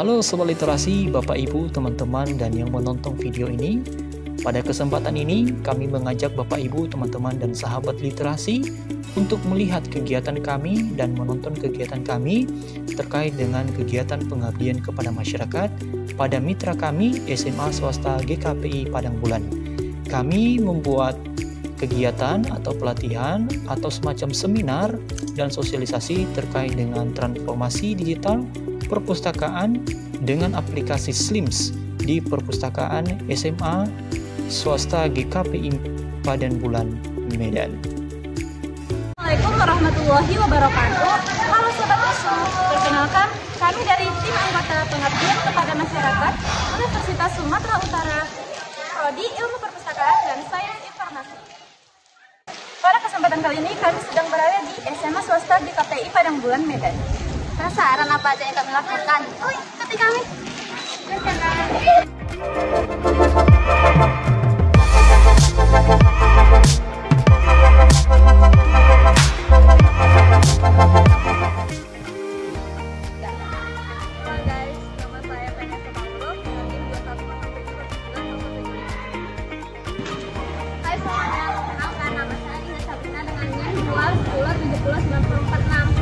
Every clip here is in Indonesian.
Halo Sobat Literasi, Bapak Ibu, teman-teman, dan yang menonton video ini. Pada kesempatan ini, kami mengajak Bapak Ibu, teman-teman, dan sahabat literasi untuk melihat kegiatan kami dan menonton kegiatan kami terkait dengan kegiatan pengabdian kepada masyarakat pada mitra kami SMA Swasta GKPI Padang Bulan. Kami membuat kegiatan atau pelatihan atau semacam seminar dan sosialisasi terkait dengan transformasi digital perpustakaan dengan aplikasi Slims di perpustakaan SMA Swasta GKPI Padang Bulan, Medan. Assalamualaikum warahmatullahi wabarakatuh. Halo Sobat Usu, perkenalkan kami dari tim anggota pengabdian kepada masyarakat Universitas Sumatera Utara, Prodi Ilmu Perpustakaan dan Sains Informasi. Pada kesempatan kali ini kami sedang berada di SMA Swasta GKPI Padang Bulan, Medan. Penasaran apa aja yang kami lakukan? Ikuti kami. Hai semuanya, perkenalkan nama saya Dina Sabrina dengan NIM 210709446.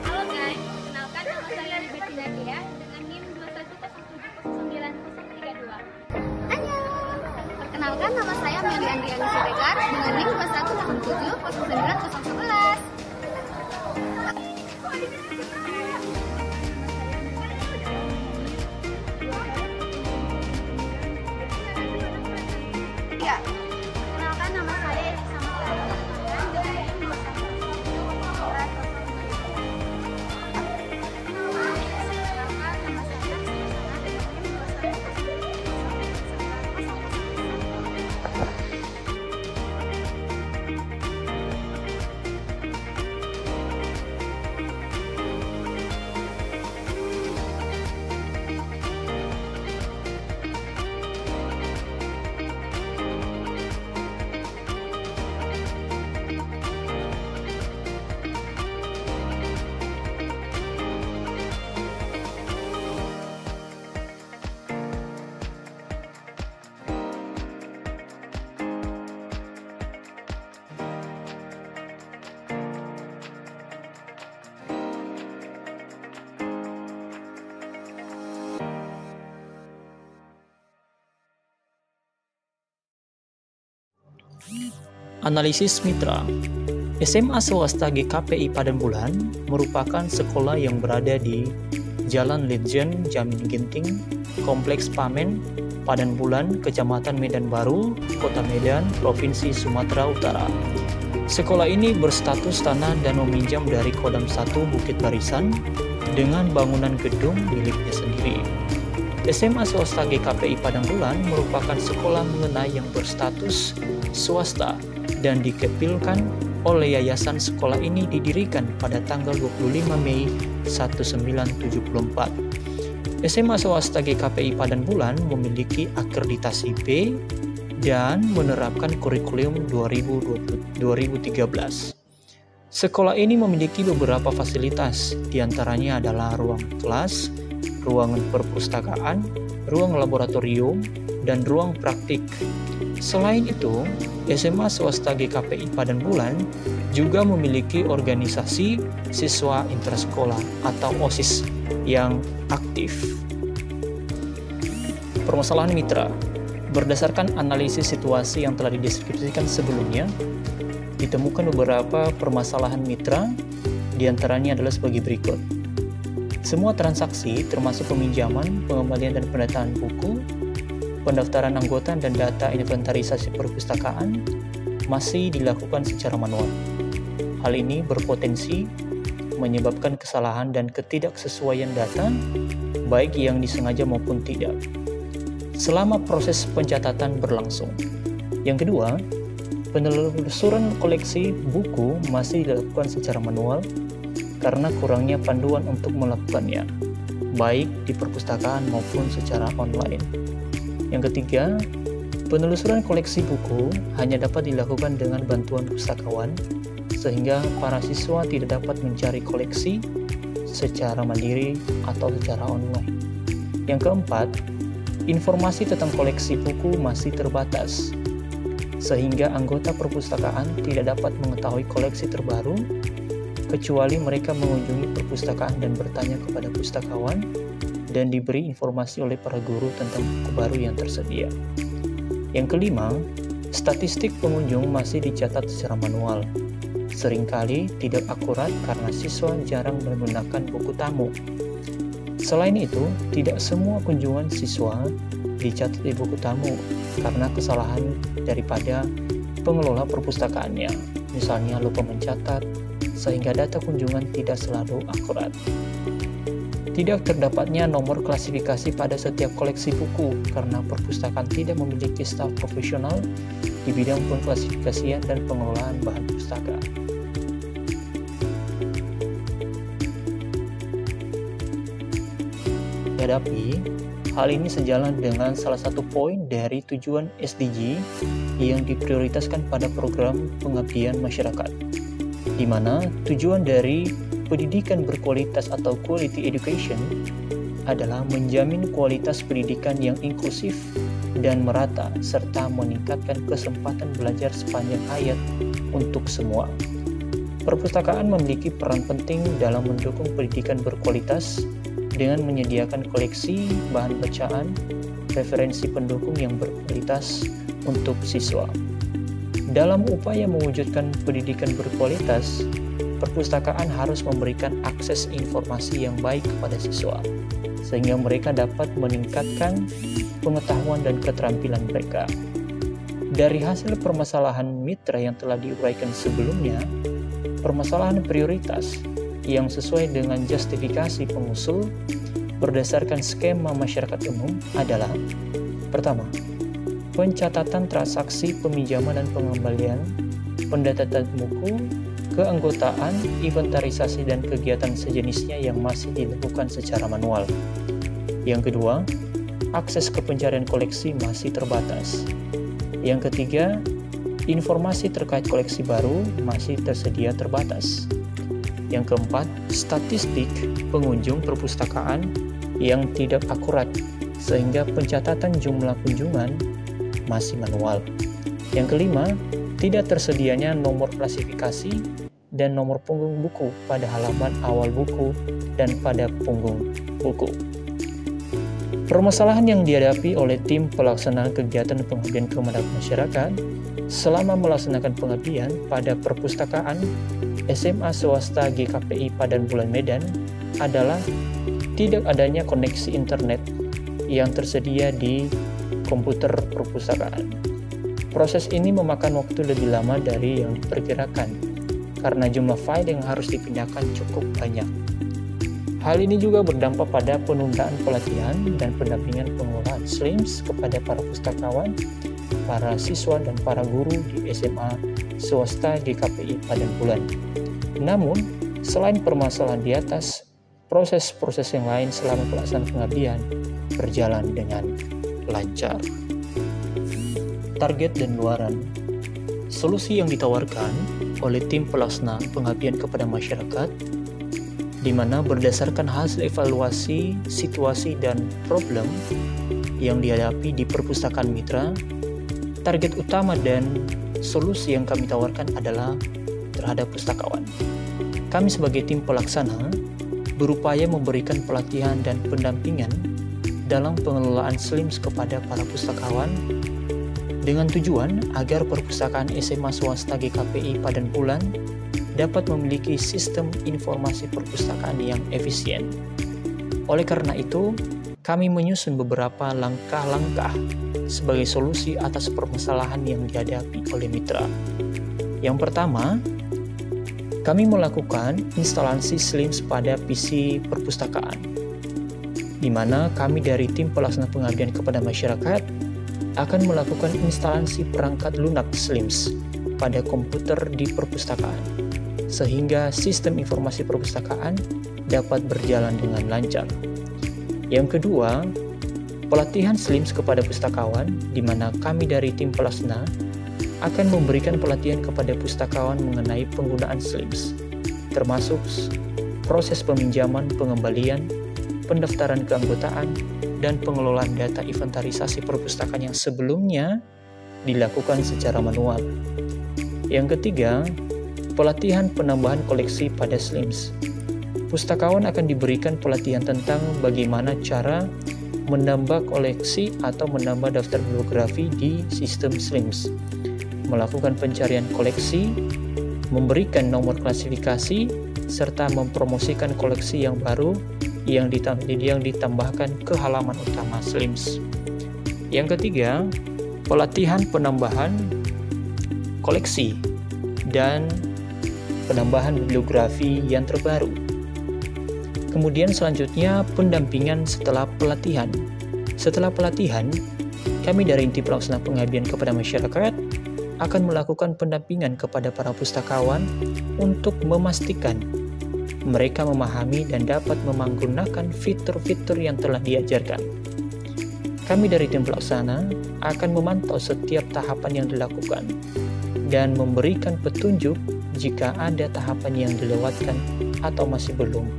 Halo guys, kenalkan nama saya Liberty Nadia dengan NIM 210709032. Annyeong. Perkenalkan nama saya Meli Andriani Siregar dengan NIM 210709011. Perkenalkan nama saya Elisa Maulana dengan NIM Analisis Mitra. SMA Swasta GKPI Padang Bulan merupakan sekolah yang berada di Jalan Lejen Jamin Ginting, Kompleks Pamen, Padang Bulan, Kecamatan Medan Baru, Kota Medan, Provinsi Sumatera Utara. Sekolah ini berstatus tanah dan meminjam dari Kodam 1 Bukit Barisan dengan bangunan gedung miliknya sendiri. SMA Swasta GKPI Padang Bulan merupakan sekolah menengah yang berstatus swasta dan dikepilkan oleh yayasan. Sekolah ini didirikan pada tanggal 25 Mei 1974. SMA Swasta GKPI Padang Bulan memiliki akreditasi B dan menerapkan kurikulum 2013. Sekolah ini memiliki beberapa fasilitas, diantaranya adalah ruang kelas, ruangan perpustakaan, ruang laboratorium, dan ruang praktik. Selain itu, SMA Swasta GKPI Padang Bulan juga memiliki organisasi siswa intrasekolah atau OSIS yang aktif. Permasalahan mitra. Berdasarkan analisis situasi yang telah dideskripsikan sebelumnya, ditemukan beberapa permasalahan mitra Di antaranya adalah sebagai berikut. Semua transaksi termasuk peminjaman, pengembalian dan pendataan buku, pendaftaran anggota dan data inventarisasi perpustakaan masih dilakukan secara manual. Hal ini berpotensi menyebabkan kesalahan dan ketidaksesuaian data, baik yang disengaja maupun tidak, selama proses pencatatan berlangsung. Yang kedua, penelusuran koleksi buku masih dilakukan secara manual karena kurangnya panduan untuk melakukannya, baik di perpustakaan maupun secara online. Yang ketiga, penelusuran koleksi buku hanya dapat dilakukan dengan bantuan pustakawan, sehingga para siswa tidak dapat mencari koleksi secara mandiri atau secara online. Yang keempat, informasi tentang koleksi buku masih terbatas, sehingga anggota perpustakaan tidak dapat mengetahui koleksi terbaru kecuali mereka mengunjungi perpustakaan dan bertanya kepada pustakawan dan diberi informasi oleh para guru tentang buku baru yang tersedia. Yang kelima, statistik pengunjung masih dicatat secara manual. Seringkali tidak akurat karena siswa jarang menggunakan buku tamu. Selain itu, tidak semua kunjungan siswa dicatat di buku tamu karena kesalahan daripada pengelola perpustakaannya, misalnya lupa mencatat, sehingga data kunjungan tidak selalu akurat. Tidak terdapatnya nomor klasifikasi pada setiap koleksi buku karena perpustakaan tidak memiliki staf profesional di bidang pengklasifikasian dan pengelolaan bahan pustaka. Tetapi, hal ini sejalan dengan salah satu poin dari tujuan SDG yang diprioritaskan pada program pengabdian masyarakat, di mana tujuan dari pendidikan berkualitas atau quality education adalah menjamin kualitas pendidikan yang inklusif dan merata serta meningkatkan kesempatan belajar sepanjang hayat untuk semua. Perpustakaan memiliki peran penting dalam mendukung pendidikan berkualitas dengan menyediakan koleksi bahan bacaan, referensi pendukung yang berkualitas untuk siswa. Dalam upaya mewujudkan pendidikan berkualitas, perpustakaan harus memberikan akses informasi yang baik kepada siswa, sehingga mereka dapat meningkatkan pengetahuan dan keterampilan mereka. Dari hasil permasalahan mitra yang telah diuraikan sebelumnya, permasalahan prioritas yang sesuai dengan justifikasi pengusul berdasarkan skema masyarakat umum adalah: pertama, pencatatan transaksi peminjaman dan pengembalian, pendataan buku, keanggotaan, inventarisasi dan kegiatan sejenisnya yang masih dilakukan secara manual. Yang kedua, akses ke pencarian koleksi masih terbatas. Yang ketiga, informasi terkait koleksi baru masih tersedia terbatas. Yang keempat, statistik pengunjung perpustakaan yang tidak akurat, sehingga pencatatan jumlah kunjungan masih manual. Yang kelima, tidak tersedianya nomor klasifikasi dan nomor punggung buku pada halaman awal buku dan pada punggung buku. Permasalahan yang dihadapi oleh tim pelaksanaan kegiatan pengabdian kepada masyarakat selama melaksanakan pengabdian pada perpustakaan SMA swasta GKPI Padan Bulan Medan adalah tidak adanya koneksi internet yang tersedia di komputer perpustakaan. Proses ini memakan waktu lebih lama dari yang diperkirakan karena jumlah file yang harus dipindahkan cukup banyak. Hal ini juga berdampak pada penundaan pelatihan dan pendampingan pengelolaan SLIMS kepada para pustakawan, para siswa dan para guru di SMA swasta GKPI Padan Bulan. Namun, selain permasalahan di atas, proses-proses yang lain selama pelaksanaan pengabdian berjalan dengan lancar. Target dan luaran. Solusi yang ditawarkan oleh tim pelaksana pengabdian kepada masyarakat, di mana berdasarkan hasil evaluasi situasi dan problem yang dihadapi di perpustakaan mitra, target utama dan solusi yang kami tawarkan adalah terhadap pustakawan. Kami sebagai tim pelaksana berupaya memberikan pelatihan dan pendampingan dalam pengelolaan SLIMS kepada para pustakawan dengan tujuan agar perpustakaan SMA swasta GKPI Padan Bulan dapat memiliki sistem informasi perpustakaan yang efisien. Oleh karena itu, kami menyusun beberapa langkah-langkah sebagai solusi atas permasalahan yang dihadapi oleh mitra. Yang pertama, kami melakukan instalasi SLIMS pada PC perpustakaan, di mana kami dari tim pelaksana pengabdian kepada masyarakat akan melakukan instalasi perangkat lunak SLIMS pada komputer di perpustakaan, sehingga sistem informasi perpustakaan dapat berjalan dengan lancar. Yang kedua, pelatihan SLIMS kepada pustakawan, di mana kami dari tim pelaksana akan memberikan pelatihan kepada pustakawan mengenai penggunaan SLIMS, termasuk proses peminjaman, pengembalian, pendaftaran keanggotaan, dan pengelolaan data inventarisasi perpustakaan yang sebelumnya dilakukan secara manual. Yang ketiga, pelatihan penambahan koleksi pada SLIMS. Pustakawan akan diberikan pelatihan tentang bagaimana cara menambah koleksi atau menambah daftar bibliografi di sistem SLIMS, melakukan pencarian koleksi, memberikan nomor klasifikasi, serta mempromosikan koleksi yang baru yang ditambahkan ke halaman utama SLIMS. Yang ketiga, pelatihan penambahan koleksi dan penambahan bibliografi yang terbaru. Kemudian selanjutnya pendampingan setelah pelatihan. Setelah pelatihan, kami dari tim pelaksana pengabdian kepada masyarakat akan melakukan pendampingan kepada para pustakawan untuk memastikan mereka memahami dan dapat menggunakan fitur-fitur yang telah diajarkan. Kami dari tim pelaksana akan memantau setiap tahapan yang dilakukan dan memberikan petunjuk jika ada tahapan yang dilewatkan atau masih belum.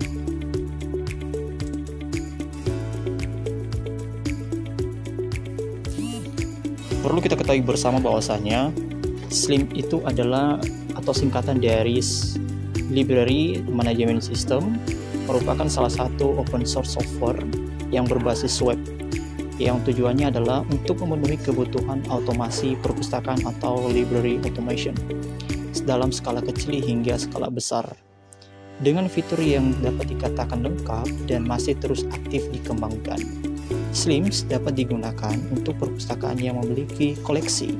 Perlu kita ketahui bersama bahwasanya SLIMS itu adalah atau singkatan dari Library Management System, merupakan salah satu open source software yang berbasis web, yang tujuannya adalah untuk memenuhi kebutuhan otomasi perpustakaan atau library automation dalam skala kecil hingga skala besar, dengan fitur yang dapat dikatakan lengkap dan masih terus aktif dikembangkan. SLIMS dapat digunakan untuk perpustakaan yang memiliki koleksi,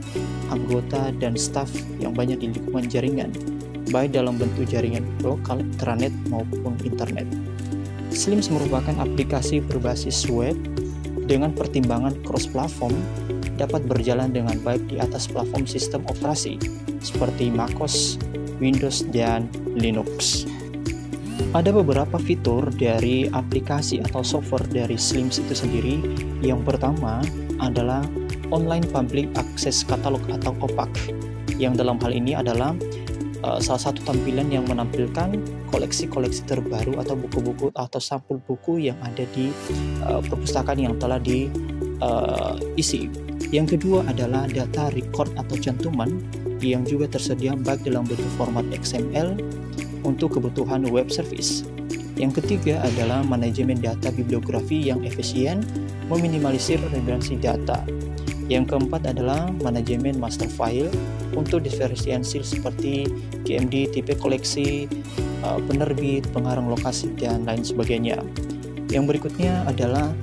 anggota, dan staf yang banyak di lingkungan jaringan, baik dalam bentuk jaringan lokal, intranet, maupun internet. SLIMS merupakan aplikasi berbasis web dengan pertimbangan cross-platform, dapat berjalan dengan baik di atas platform sistem operasi seperti macOS, Windows, dan Linux. Ada beberapa fitur dari aplikasi atau software dari SLIMS itu sendiri. Yang pertama adalah Online Public Access Catalog atau OPAC, yang dalam hal ini adalah salah satu tampilan yang menampilkan koleksi-koleksi terbaru atau buku-buku atau sampul buku yang ada di perpustakaan yang telah diisi. Yang kedua adalah data record atau cantuman yang juga tersedia baik dalam bentuk format XML untuk kebutuhan web service. Yang ketiga adalah manajemen data bibliografi yang efisien, meminimalisir redundansi data. Yang keempat adalah manajemen master file untuk diferensiasi seperti GMD, tipe koleksi, penerbit, pengarang lokasi, dan lain sebagainya. Yang berikutnya adalah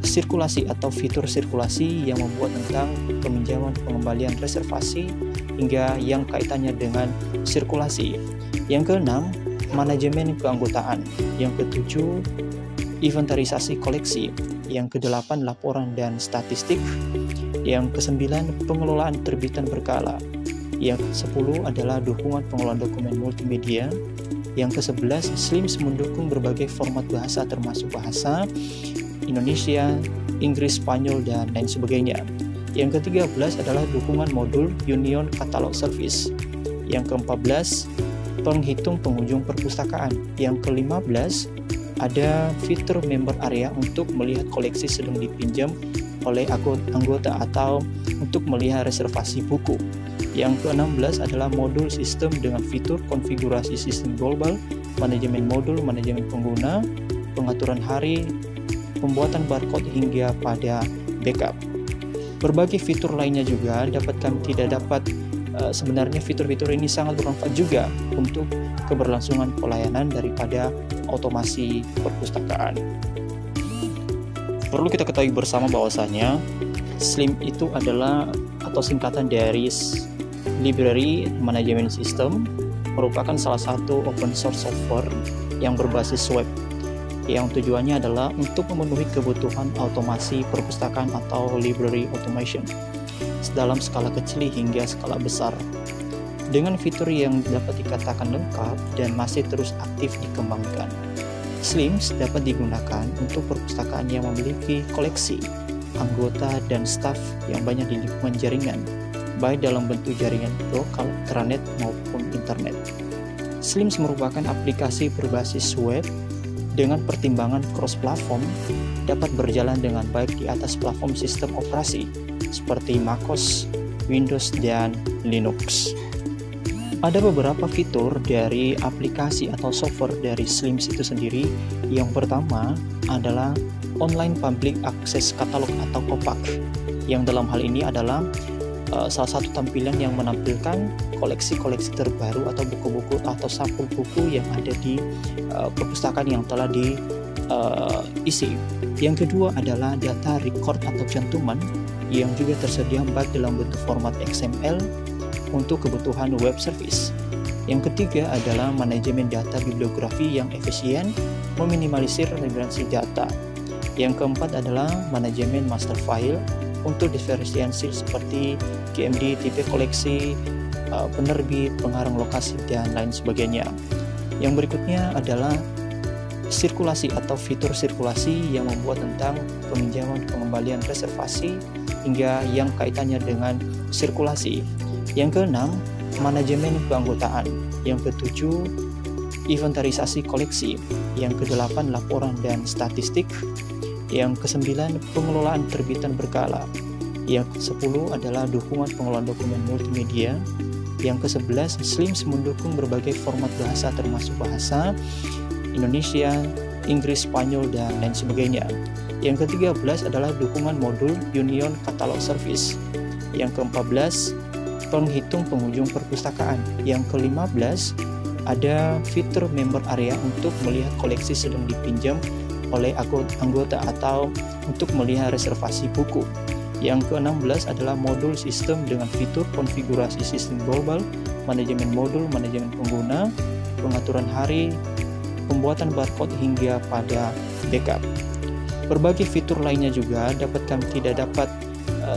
sirkulasi atau fitur sirkulasi yang membuat tentang peminjaman, pengembalian, reservasi, hingga yang kaitannya dengan sirkulasi. Yang keenam, manajemen keanggotaan. Yang ketujuh, inventarisasi koleksi. Yang kedelapan, laporan dan statistik. Yang kesembilan, pengelolaan terbitan berkala. Yang kesepuluh adalah dukungan pengelolaan dokumen multimedia. Yang kesebelas, SLIMS mendukung berbagai format bahasa termasuk bahasa Indonesia, Inggris, Spanyol, dan lain sebagainya. Yang ke-13 adalah dukungan modul Union Catalog Service. Yang ke-14, penghitung pengunjung perpustakaan. Yang ke-15, ada fitur member area untuk melihat koleksi sedang dipinjam oleh anggota atau untuk melihat reservasi buku. Yang ke-16 adalah modul sistem dengan fitur konfigurasi sistem global, manajemen modul, manajemen pengguna, pengaturan hari, pembuatan barcode hingga pada backup. Berbagai fitur lainnya juga tidak dapat sebenarnya fitur-fitur ini sangat bermanfaat juga untuk keberlangsungan pelayanan daripada otomasi perpustakaan. Perlu kita ketahui bersama bahwasanya SLIM itu adalah atau singkatan dari Library Management System, merupakan salah satu open source software yang berbasis web yang tujuannya adalah untuk memenuhi kebutuhan otomasi perpustakaan atau library automation dalam skala kecil hingga skala besar, dengan fitur yang dapat dikatakan lengkap dan masih terus aktif dikembangkan. SLIMS dapat digunakan untuk perpustakaan yang memiliki koleksi, anggota, dan staf yang banyak di lingkungan jaringan, baik dalam bentuk jaringan lokal, intranet, maupun internet. SLIMS merupakan aplikasi berbasis web dengan pertimbangan cross-platform, dapat berjalan dengan baik di atas platform sistem operasi seperti macOS, Windows, dan Linux. Ada beberapa fitur dari aplikasi atau software dari SLIMS itu sendiri. Yang pertama adalah Online Public Access Catalog atau OPAC, yang dalam hal ini adalah salah satu tampilan yang menampilkan koleksi-koleksi terbaru atau buku-buku atau sampul buku yang ada di perpustakaan yang telah diisi. Yang kedua adalah data record atau cantuman yang juga tersedia baik dalam bentuk format XML untuk kebutuhan web service. Yang ketiga adalah manajemen data bibliografi yang efisien, meminimalisir redundansi data. Yang keempat adalah manajemen master file untuk diferensiasi seperti GMD, tipe koleksi, penerbit, pengarang lokasi, dan lain sebagainya. Yang berikutnya adalah sirkulasi atau fitur sirkulasi yang membuat tentang peminjaman, pengembalian, reservasi, hingga yang kaitannya dengan sirkulasi. Yang keenam, manajemen keanggotaan. Yang ketujuh, inventarisasi koleksi. Yang kedelapan, laporan dan statistik. Yang kesembilan, pengelolaan terbitan berkala. Yang kesepuluh adalah dukungan pengelolaan dokumen multimedia. Yang kesebelas, SLIMS mendukung berbagai format bahasa termasuk bahasa Indonesia, Inggris, Spanyol, dan lain sebagainya. Yang ke-13 adalah dukungan modul Union Catalog Service. Yang ke-14, penghitung pengunjung perpustakaan. Yang ke-15, ada fitur member area untuk melihat koleksi sedang dipinjam oleh anggota atau untuk melihat reservasi buku. Yang ke-16 adalah modul sistem dengan fitur konfigurasi sistem global, manajemen modul, manajemen pengguna, pengaturan hari, pembuatan barcode hingga pada backup. Berbagai fitur lainnya juga tidak dapat.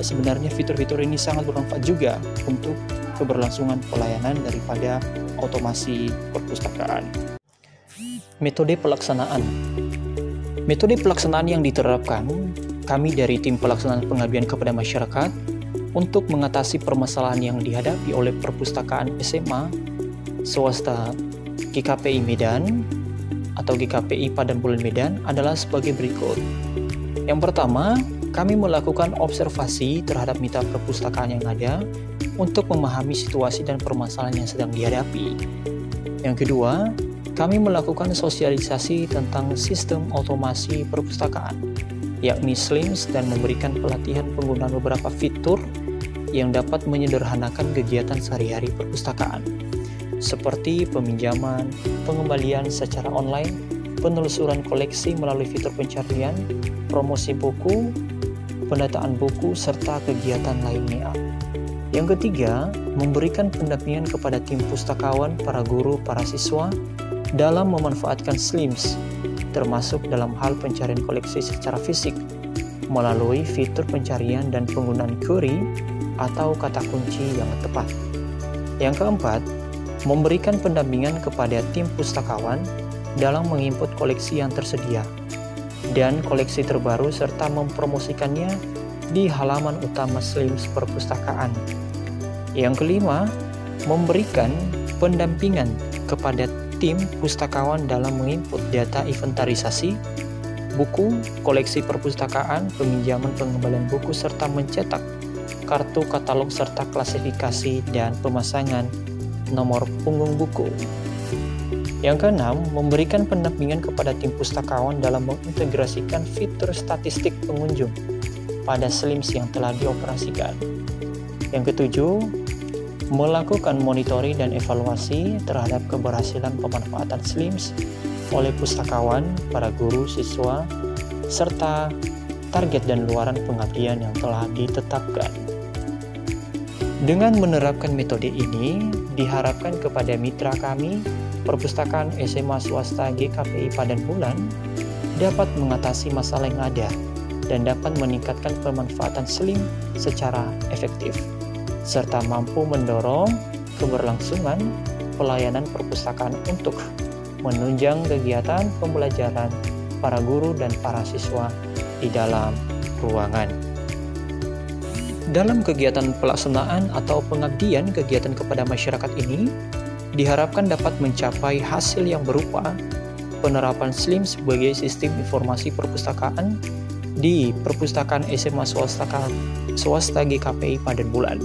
Sebenarnya fitur-fitur ini sangat bermanfaat juga untuk keberlangsungan pelayanan daripada otomasi perpustakaan. Metode pelaksanaan. Metode pelaksanaan yang diterapkan kami dari tim pelaksanaan pengabdian kepada masyarakat untuk mengatasi permasalahan yang dihadapi oleh perpustakaan SMA swasta GKPI Medan atau GKPI Padang Bulan Medan adalah sebagai berikut. Yang pertama, kami melakukan observasi terhadap mitra perpustakaan yang ada untuk memahami situasi dan permasalahan yang sedang dihadapi. Yang kedua, kami melakukan sosialisasi tentang sistem otomasi perpustakaan, yakni SLIMS, dan memberikan pelatihan penggunaan beberapa fitur yang dapat menyederhanakan kegiatan sehari-hari perpustakaan, seperti peminjaman, pengembalian secara online, penelusuran koleksi melalui fitur pencarian, promosi buku, pendataan buku, serta kegiatan lainnya. Yang ketiga, memberikan pendampingan kepada tim pustakawan, para guru, para siswa dalam memanfaatkan SLIMS, termasuk dalam hal pencarian koleksi secara fisik melalui fitur pencarian dan penggunaan query atau kata kunci yang tepat. Yang keempat, memberikan pendampingan kepada tim pustakawan dalam menginput koleksi yang tersedia dan koleksi terbaru serta mempromosikannya di halaman utama SLIMS perpustakaan. Yang kelima, memberikan pendampingan kepada tim pustakawan dalam menginput data inventarisasi buku, koleksi perpustakaan, peminjaman pengembalian buku, serta mencetak kartu katalog serta klasifikasi dan pemasangan nomor punggung buku. Yang keenam, memberikan pendampingan kepada tim pustakawan dalam mengintegrasikan fitur statistik pengunjung pada SLIMS yang telah dioperasikan. Yang ketujuh, melakukan monitoring dan evaluasi terhadap keberhasilan pemanfaatan SLIMS oleh pustakawan, para guru, siswa, serta target dan luaran pengabdian yang telah ditetapkan. Dengan menerapkan metode ini, diharapkan kepada mitra kami, Perpustakaan SMA Swasta GKPI Padan Bulan, dapat mengatasi masalah yang ada dan dapat meningkatkan pemanfaatan SLIM secara efektif, serta mampu mendorong keberlangsungan pelayanan perpustakaan untuk menunjang kegiatan pembelajaran para guru dan para siswa di dalam ruangan. Dalam kegiatan pelaksanaan atau pengabdian kegiatan kepada masyarakat ini, diharapkan dapat mencapai hasil yang berupa penerapan SLIM sebagai sistem informasi perpustakaan di Perpustakaan SMA Swasta GKPI Padan Bulan.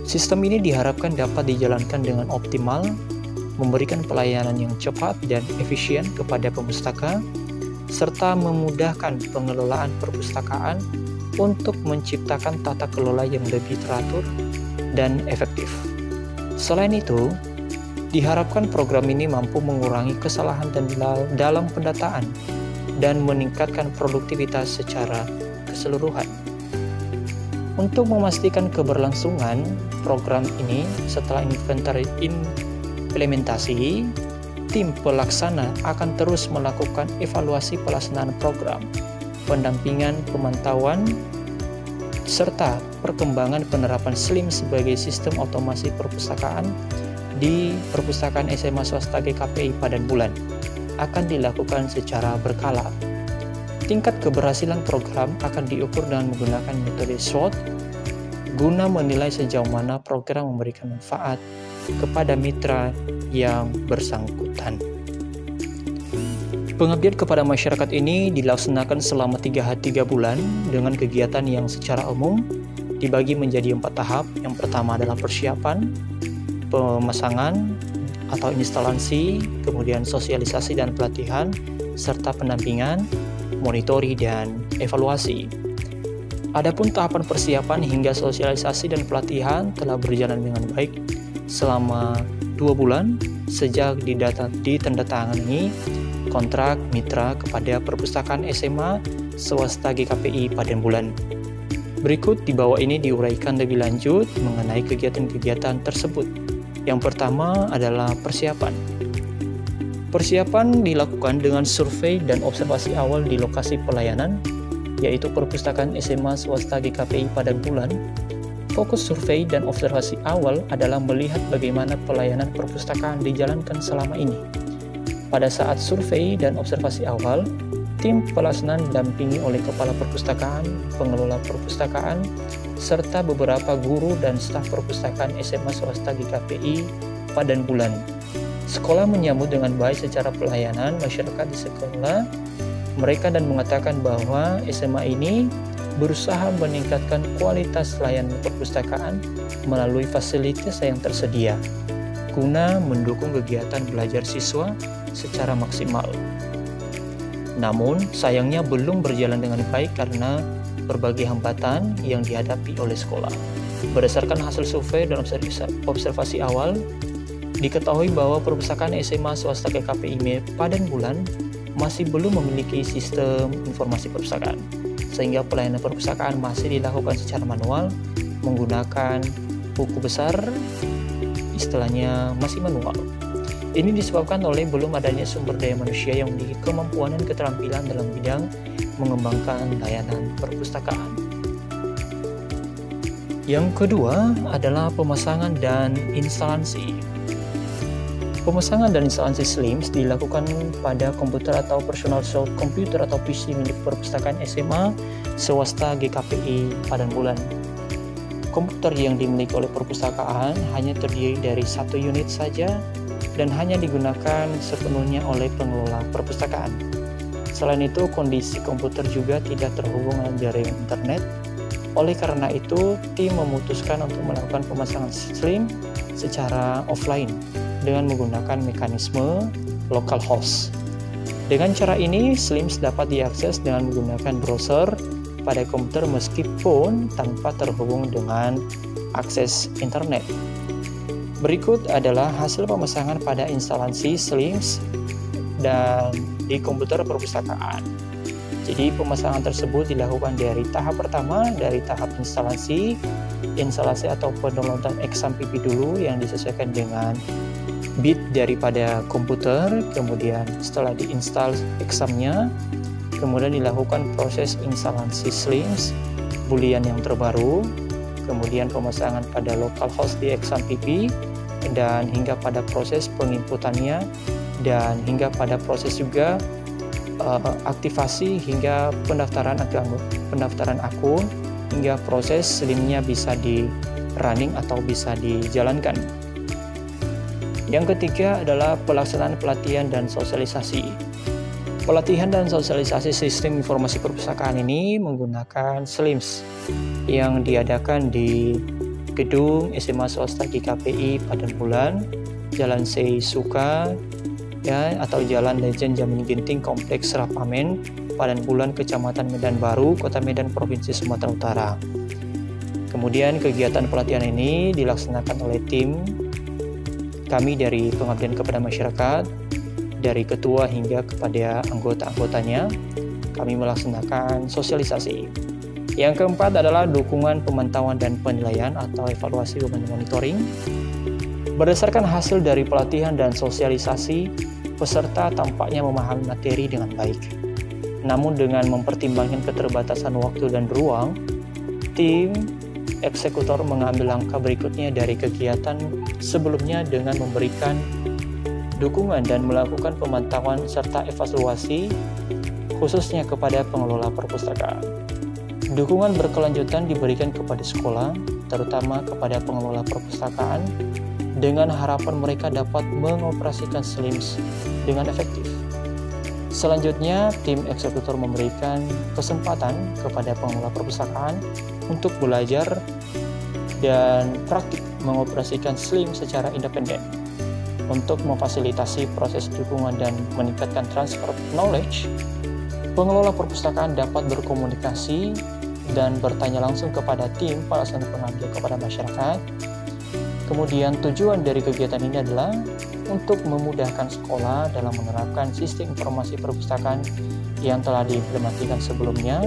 Sistem ini diharapkan dapat dijalankan dengan optimal, memberikan pelayanan yang cepat dan efisien kepada pemustaka, serta memudahkan pengelolaan perpustakaan untuk menciptakan tata kelola yang lebih teratur dan efektif. Selain itu, diharapkan program ini mampu mengurangi kesalahan dalam pendataan dan meningkatkan produktivitas secara keseluruhan. Untuk memastikan keberlangsungan program ini setelah implementasi, tim pelaksana akan terus melakukan evaluasi pelaksanaan program, pendampingan pemantauan, serta perkembangan penerapan SLIM sebagai sistem otomasi perpustakaan di Perpustakaan SMA Swasta GKPI Padan Bulan akan dilakukan secara berkala. Tingkat keberhasilan program akan diukur dengan menggunakan metode SWOT guna menilai sejauh mana program memberikan manfaat kepada mitra yang bersangkutan. Pengabdian kepada masyarakat ini dilaksanakan selama 3 bulan dengan kegiatan yang secara umum dibagi menjadi 4 tahap. Yang pertama adalah persiapan, pemasangan atau instalasi, kemudian sosialisasi dan pelatihan, serta pendampingan, monitoring, dan evaluasi. Adapun tahapan persiapan hingga sosialisasi dan pelatihan telah berjalan dengan baik selama 2 bulan sejak ditandatangani kontrak mitra kepada Perpustakaan SMA Swasta GKPI Padan Bulan. Berikut di bawah ini diuraikan lebih lanjut mengenai kegiatan-kegiatan tersebut. Yang pertama adalah persiapan. Persiapan dilakukan dengan survei dan observasi awal di lokasi pelayanan, yaitu Perpustakaan SMA Swasta GKPI Padan Bulan. Fokus survei dan observasi awal adalah melihat bagaimana pelayanan perpustakaan dijalankan selama ini. Pada saat survei dan observasi awal, tim pelaksana didampingi oleh Kepala Perpustakaan, pengelola perpustakaan, serta beberapa guru dan staf perpustakaan SMA Swasta GKPI Padan Bulan. Sekolah menyambut dengan baik secara pelayanan masyarakat di sekolah mereka dan mengatakan bahwa SMA ini berusaha meningkatkan kualitas layanan perpustakaan melalui fasilitas yang tersedia guna mendukung kegiatan belajar siswa secara maksimal. Namun, sayangnya belum berjalan dengan baik karena berbagai hambatan yang dihadapi oleh sekolah. Berdasarkan hasil survei dan observasi awal, diketahui bahwa Perpustakaan SMA Swasta GKPI Padan Bulan masih belum memiliki sistem informasi perpustakaan, sehingga pelayanan perpustakaan masih dilakukan secara manual menggunakan buku besar, istilahnya masih manual. Ini disebabkan oleh belum adanya sumber daya manusia yang memiliki kemampuan dan keterampilan dalam bidang mengembangkan layanan perpustakaan. Yang kedua adalah pemasangan dan instalasi. Pemasangan dan instalasi SLIMS dilakukan pada komputer atau personal komputer atau PC milik Perpustakaan SMA Swasta GKPI Padan Bulan. Komputer yang dimiliki oleh perpustakaan hanya terdiri dari 1 unit saja dan hanya digunakan sepenuhnya oleh pengelola perpustakaan. Selain itu, kondisi komputer juga tidak terhubung dengan jaringan internet. Oleh karena itu, tim memutuskan untuk melakukan pemasangan SLIM secara offline dengan menggunakan mekanisme local host. Dengan cara ini, SLIMS dapat diakses dengan menggunakan browser pada komputer meskipun tanpa terhubung dengan akses internet. Berikut adalah hasil pemasangan pada instalasi SLIMS dan di komputer perpustakaan. Jadi pemasangan tersebut dilakukan dari tahap pertama, dari tahap instalasi atau pendownloadan exam PP dulu yang disesuaikan dengan bit daripada komputer. Kemudian setelah diinstal examnya, kemudian dilakukan proses instalasi SLIMS Boolean yang terbaru, kemudian pemasangan pada localhost di exam PP, dan hingga pada proses penginputannya, dan hingga pada proses juga aktivasi hingga pendaftaran akun, hingga proses SLIM-nya bisa di running atau bisa dijalankan. Yang ketiga adalah pelaksanaan pelatihan dan sosialisasi. Pelatihan dan sosialisasi sistem informasi perpustakaan ini menggunakan SLIMS yang diadakan di gedung SMA swasta GKPI Padanbulan, Jalan Sei Suka, ya, atau Jalan Lejen Jamin Ginting, Kompleks Serapamen, Padanbulan, Kecamatan Medan Baru, Kota Medan, Provinsi Sumatera Utara. Kemudian kegiatan pelatihan ini dilaksanakan oleh tim kami dari Pengabdian Kepada Masyarakat, dari ketua hingga kepada anggota-anggotanya. Kami melaksanakan sosialisasi. Yang keempat adalah dukungan pemantauan dan penilaian atau evaluasi beban monitoring. Berdasarkan hasil dari pelatihan dan sosialisasi, peserta tampaknya memahami materi dengan baik. Namun dengan mempertimbangkan keterbatasan waktu dan ruang, tim eksekutor mengambil langkah berikutnya dari kegiatan sebelumnya dengan memberikan dukungan dan melakukan pemantauan serta evaluasi khususnya kepada pengelola perpustakaan. Dukungan berkelanjutan diberikan kepada sekolah, terutama kepada pengelola perpustakaan, dengan harapan mereka dapat mengoperasikan SLIMS dengan efektif. Selanjutnya, tim eksekutor memberikan kesempatan kepada pengelola perpustakaan untuk belajar dan praktik mengoperasikan SLIMS secara independen. Untuk memfasilitasi proses dukungan dan meningkatkan transfer knowledge, pengelola perpustakaan dapat berkomunikasi dan bertanya langsung kepada tim pelaksana pengabdian kepada masyarakat. Kemudian tujuan dari kegiatan ini adalah untuk memudahkan sekolah dalam menerapkan sistem informasi perpustakaan yang telah diimplementasikan sebelumnya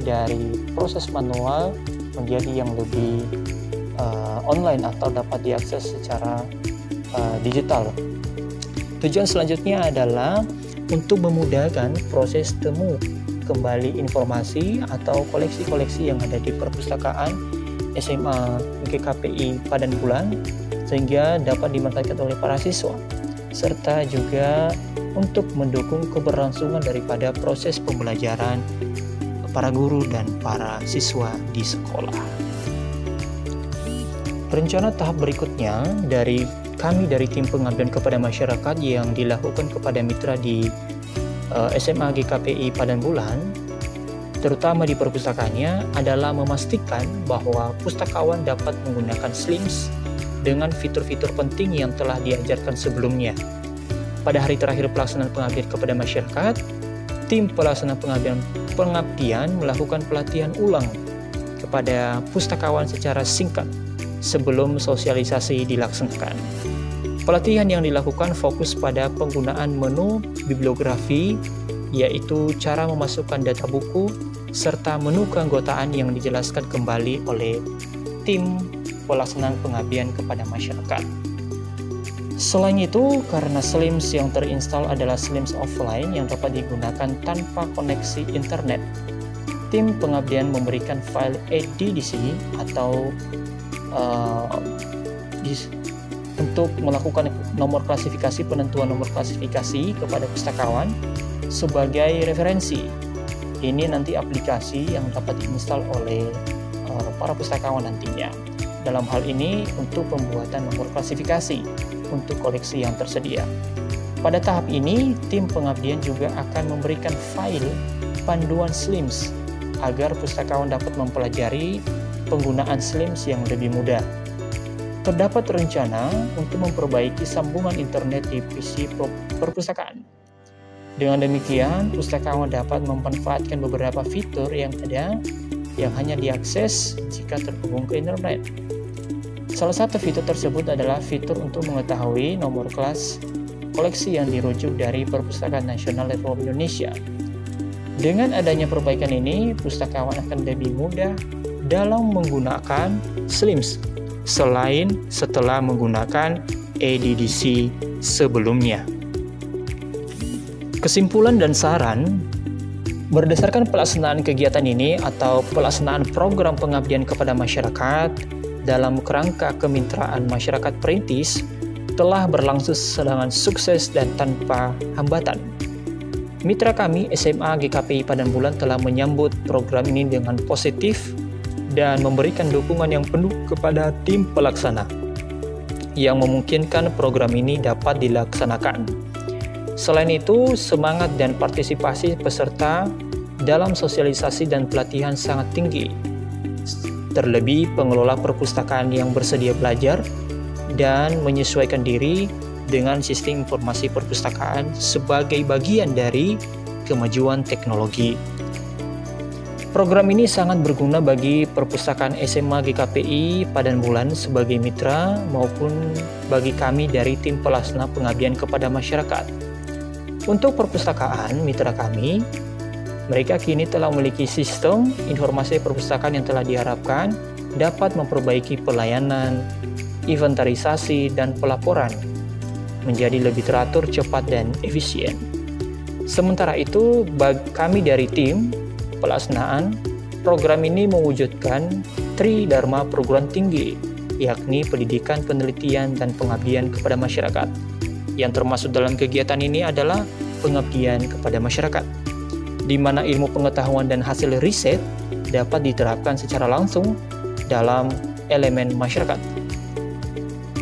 dari proses manual menjadi yang lebih online atau dapat diakses secara digital. Tujuan selanjutnya adalah untuk memudahkan proses temu kembali informasi atau koleksi-koleksi yang ada di perpustakaan SMA GKPI Padanbulan sehingga dapat dimanfaatkan oleh para siswa, serta juga untuk mendukung keberlangsungan daripada proses pembelajaran para guru dan para siswa di sekolah. Rencana tahap berikutnya dari kami dari tim pengabdian kepada masyarakat yang dilakukan kepada mitra di SMA GKPI Padanbulan, terutama di perpustakaannya, adalah memastikan bahwa pustakawan dapat menggunakan SLIMS dengan fitur-fitur penting yang telah diajarkan sebelumnya. Pada hari terakhir pelaksanaan pengabdian kepada masyarakat, tim pelaksana pengabdian melakukan pelatihan ulang kepada pustakawan secara singkat sebelum sosialisasi dilaksanakan. Pelatihan yang dilakukan fokus pada penggunaan menu bibliografi, yaitu cara memasukkan data buku, serta menu keanggotaan yang dijelaskan kembali oleh tim pelaksanaan pengabdian kepada masyarakat. Selain itu, karena SLIMS yang terinstal adalah SLIMS offline yang dapat digunakan tanpa koneksi internet, tim pengabdian memberikan file EDDC atau untuk melakukan penentuan nomor klasifikasi kepada pustakawan sebagai referensi. Ini nanti aplikasi yang dapat diinstal oleh para pustakawan nantinya. Dalam hal ini untuk pembuatan nomor klasifikasi untuk koleksi yang tersedia. Pada tahap ini, tim pengabdian juga akan memberikan file panduan SLIMS agar pustakawan dapat mempelajari penggunaan SLIMS yang lebih mudah. Terdapat rencana untuk memperbaiki sambungan internet di PC perpustakaan. Dengan demikian, pustakawan dapat memanfaatkan beberapa fitur yang ada yang hanya diakses jika terhubung ke internet. Salah satu fitur tersebut adalah fitur untuk mengetahui nomor kelas koleksi yang dirujuk dari Perpustakaan Nasional Republik Indonesia. Dengan adanya perbaikan ini, pustakawan akan lebih mudah dalam menggunakan SLIMS selain setelah menggunakan EDDC sebelumnya. Kesimpulan dan saran, berdasarkan pelaksanaan kegiatan ini atau pelaksanaan program pengabdian kepada masyarakat dalam kerangka kemitraan masyarakat perintis telah berlangsung dengan sukses dan tanpa hambatan. Mitra kami SMA GKPI Padang Bulan telah menyambut program ini dengan positif dan memberikan dukungan yang penuh kepada tim pelaksana yang memungkinkan program ini dapat dilaksanakan. Selain itu, semangat dan partisipasi peserta dalam sosialisasi dan pelatihan sangat tinggi. Terlebih pengelola perpustakaan yang bersedia belajar dan menyesuaikan diri dengan sistem informasi perpustakaan sebagai bagian dari kemajuan teknologi. Program ini sangat berguna bagi perpustakaan SMA GKPI Padang Bulan sebagai mitra maupun bagi kami dari tim pelaksana pengabdian kepada masyarakat. Untuk perpustakaan mitra kami, mereka kini telah memiliki sistem informasi perpustakaan yang telah diharapkan dapat memperbaiki pelayanan, inventarisasi, dan pelaporan menjadi lebih teratur, cepat, dan efisien. Sementara itu, bagi kami dari tim pelaksanaan, program ini mewujudkan Tridharma perguruan tinggi, yakni pendidikan, penelitian, dan pengabdian kepada masyarakat. Yang termasuk dalam kegiatan ini adalah pengabdian kepada masyarakat, di mana ilmu pengetahuan dan hasil riset dapat diterapkan secara langsung dalam elemen masyarakat.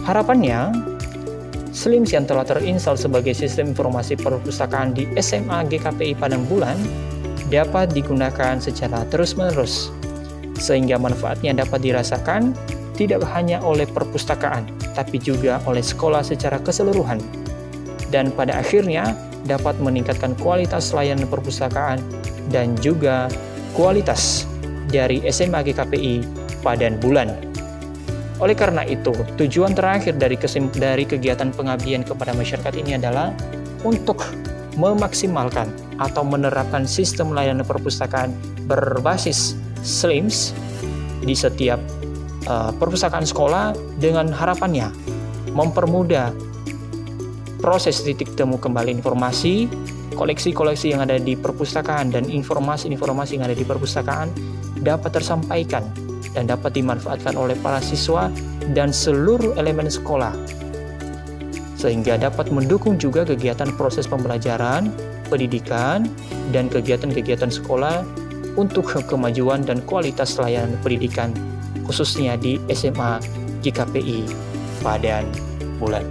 Harapannya, SLIMS yang telah terinstall sebagai sistem informasi perpustakaan di SMA GKPI Padang Bulan dapat digunakan secara terus-menerus, sehingga manfaatnya dapat dirasakan tidak hanya oleh perpustakaan, tapi juga oleh sekolah secara keseluruhan, dan pada akhirnya dapat meningkatkan kualitas layanan perpustakaan dan juga kualitas dari SMA GKPI Padang Bulan. Oleh karena itu, tujuan terakhir dari kegiatan pengabdian kepada masyarakat ini adalah untuk memaksimalkan atau menerapkan sistem layanan perpustakaan berbasis SLIMS di setiap perpustakaan sekolah dengan harapannya mempermudah proses titik temu kembali informasi, koleksi-koleksi yang ada di perpustakaan, dan informasi-informasi yang ada di perpustakaan dapat tersampaikan dan dapat dimanfaatkan oleh para siswa dan seluruh elemen sekolah, sehingga dapat mendukung juga kegiatan proses pembelajaran, pendidikan, dan kegiatan-kegiatan sekolah untuk kemajuan dan kualitas layanan pendidikan, khususnya di SMA GKPI Padang Bulan.